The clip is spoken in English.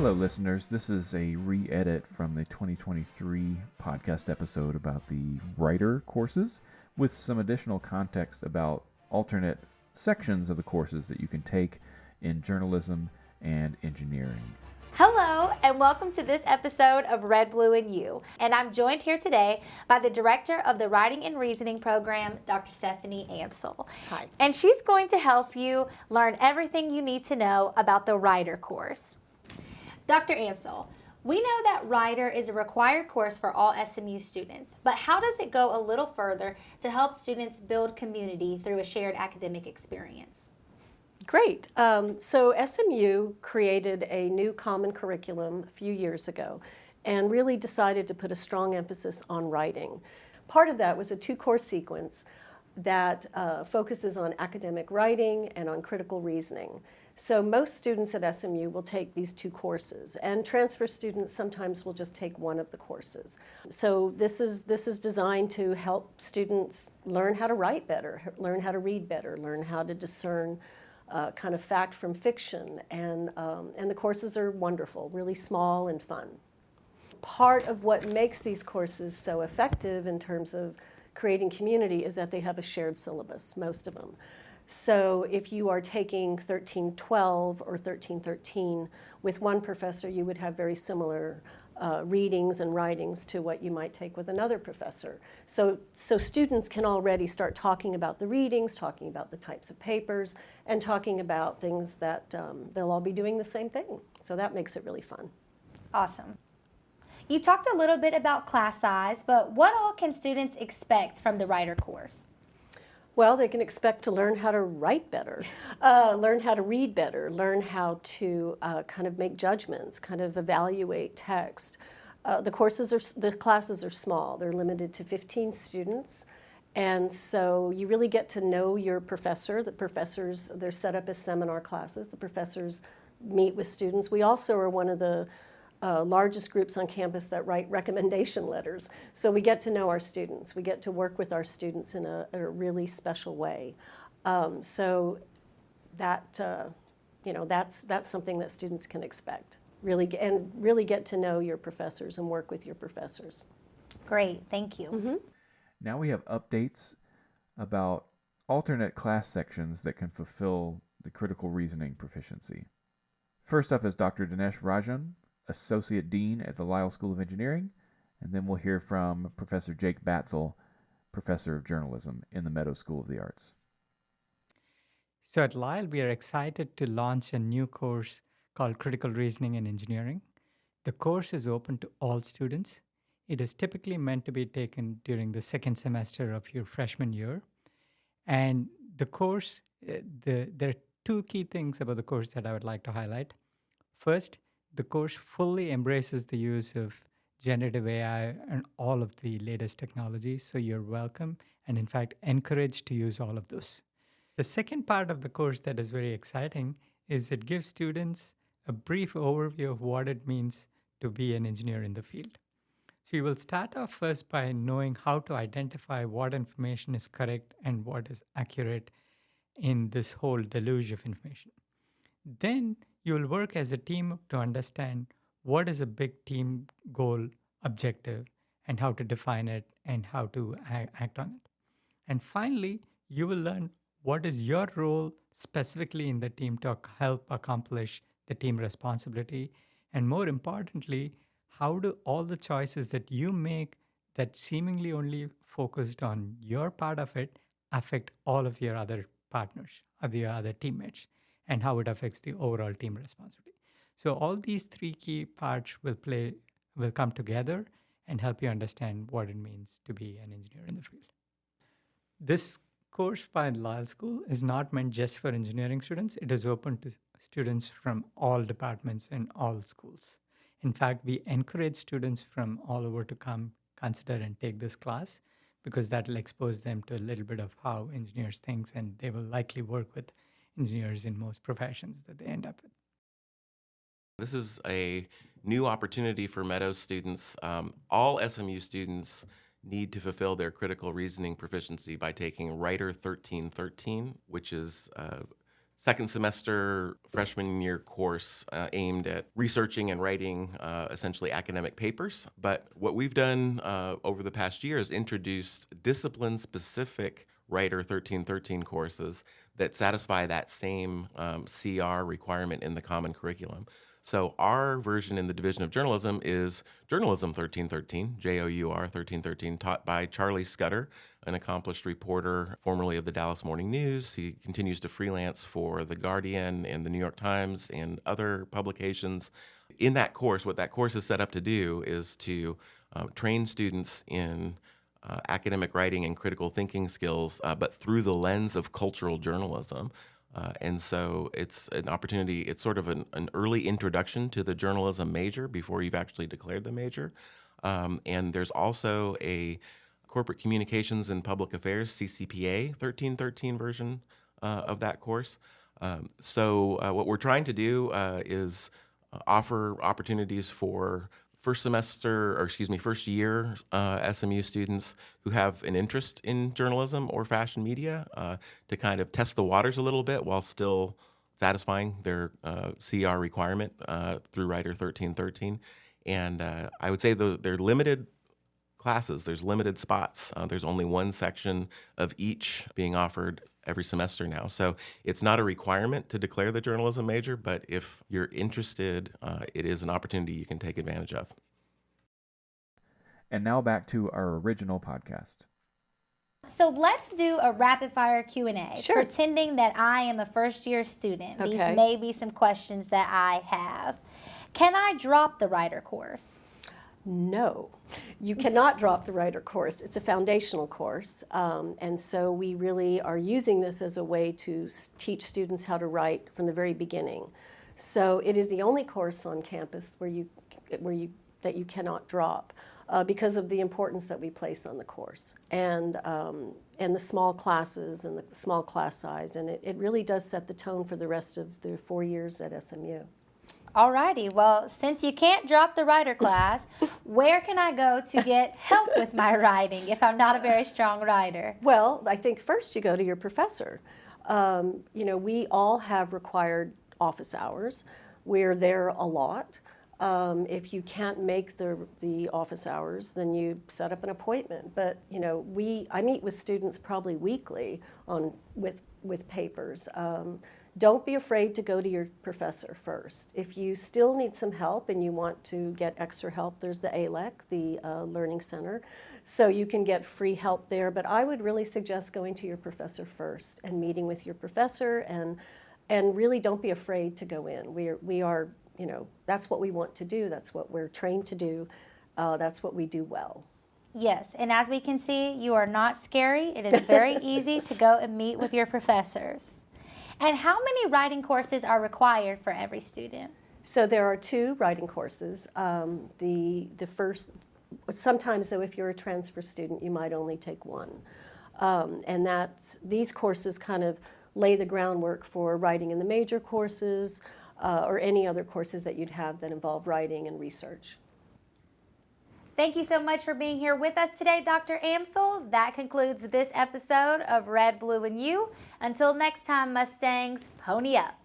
Hello, listeners. This is a re-edit from the 2023 podcast episode about the writer courses with some additional context about alternate sections of the courses that you can take in journalism and engineering. Hello, and welcome to this episode of Red, Blue, and You. And I'm joined here today by the director of the Writing and Reasoning program, Dr. Stephanie Amsel. Hi. And she's going to help you learn everything you need to know about the writer course. Dr. Amsel, we know that writer is a required course for all SMU students, but how does it go a little further to help students build community through a shared academic experience? Great. So SMU created a new common curriculum a few years ago and really decided to put a strong emphasis on writing. Part of that was a two-course sequence that focuses on academic writing and on critical reasoning. So most students at SMU will take these two courses, and transfer students sometimes will just take one of the courses. So this is designed to help students learn how to write better, learn how to read better, learn how to discern kind of fact from fiction, and the courses are wonderful, really small and fun. Part of what makes these courses so effective in terms of creating community is that they have a shared syllabus, most of them. So if you are taking 1312 or 1313 with one professor, you would have very similar readings and writings to what you might take with another professor. So students can already start talking about the readings, talking about the types of papers, and talking about things that they'll all be doing the same thing. So that makes it really fun. Awesome. You talked a little bit about class size, but what all can students expect from the writer course? Well, they can expect to learn how to write better, learn how to read better, learn how to kind of make judgments, kind of evaluate text. The classes are small. They're limited to 15 students. And so you really get to know your professor. The professors, they're set up as seminar classes. The professors meet with students. We also are one of the largest groups on campus that write recommendation letters. So we get to know our students. We get to work with our students in a really special way. So that, that's something that students can expect. Really get to know your professors and work with your professors. Great, thank you. Mm-hmm. Now we have updates about alternate class sections that can fulfill the critical reasoning proficiency. First up is Dr. Dinesh Rajan, Associate Dean at the Lyle School of Engineering, and then we'll hear from Professor Jake Batzel, Professor of Journalism in the Meadows School of the Arts. So at Lyle, we are excited to launch a new course called Critical Reasoning in Engineering. The course is open to all students. It is typically meant to be taken during the second semester of your freshman year. And the course, there are two key things about the course that I would like to highlight. First, the course fully embraces the use of generative AI and all of the latest technologies, so you're welcome and in fact encouraged to use all of those. The second part of the course that is very exciting is it gives students a brief overview of what it means to be an engineer in the field. So you will start off first by knowing how to identify what information is correct and what is accurate in this whole deluge of information. Then you will work as a team to understand what is a big team goal objective and how to define it and how to act on it. And finally, you will learn what is your role specifically in the team to help accomplish the team responsibility. And more importantly, how do all the choices that you make that seemingly only focused on your part of it affect all of your other partners, or your other teammates, and how it affects the overall team responsibility. So all these three key parts will come together and help you understand what it means to be an engineer in the field. This course by Lyle School is not meant just for engineering students. It is open to students from all departments and all schools. In fact, we encourage students from all over to come, consider, and take this class because that will expose them to a little bit of how engineers think, and they will likely work with engineers in most professions that they end up with. This is a new opportunity for Meadows students. All SMU students need to fulfill their critical reasoning proficiency by taking Writer 1313, which is second semester freshman year course aimed at researching and writing essentially academic papers. But what we've done over the past year is introduced discipline-specific Writer 1313 courses that satisfy that same CR requirement in the common curriculum. So our version in the Division of Journalism is Journalism 1313, JOUR 1313, taught by Charlie Scudder, an accomplished reporter formerly of the Dallas Morning News. He continues to freelance for The Guardian and the New York Times and other publications. In that course, what that course is set up to do is to train students in academic writing and critical thinking skills, but through the lens of cultural journalism. And so it's an opportunity, it's sort of an early introduction to the journalism major before you've actually declared the major. And there's also a Corporate Communications and Public Affairs, CCPA 1313 version of that course. So what we're trying to do is offer opportunities for first year SMU students who have an interest in journalism or fashion media to kind of test the waters a little bit while still satisfying their CR requirement through Writer 1313. And I would say they're limited classes. There's limited spots. There's only one section of each being offered every semester now. So it's not a requirement to declare the journalism major, but if you're interested, it is an opportunity you can take advantage of. And now back to our original podcast. So let's do a rapid fire Q&A, Sure. pretending that I am a first year student. Okay. These may be some questions that I have. Can I drop the writer course? No, you cannot drop the writer course. It's a foundational course, and so we really are using this as a way to teach students how to write from the very beginning. So it is the only course on campus that you cannot drop because of the importance that we place on the course and the small classes and the small class size, and it really does set the tone for the rest of the 4 years at SMU. Alrighty, well, since you can't drop the writer class, where can I go to get help with my writing if I'm not a very strong writer? Well, I think first you go to your professor. We all have required office hours. We're there a lot. If you can't make the office hours, then you set up an appointment. But I meet with students probably weekly with papers. Don't be afraid to go to your professor first. If you still need some help and you want to get extra help, there's the ALEC, the Learning Center, so you can get free help there. But I would really suggest going to your professor first and meeting with your professor, and really don't be afraid to go in. We are, that's what we want to do. That's what we're trained to do. That's what we do well. Yes, and as we can see, you are not scary. It is very easy to go and meet with your professors. And how many writing courses are required for every student? So there are 2 writing courses. The first, sometimes though, if you're a transfer student, you might only take 1. And these courses kind of lay the groundwork for writing in the major courses or any other courses that you'd have that involve writing and research. Thank you so much for being here with us today, Dr. Amsel. That concludes this episode of Red, Blue, and You. Until next time, Mustangs, pony up.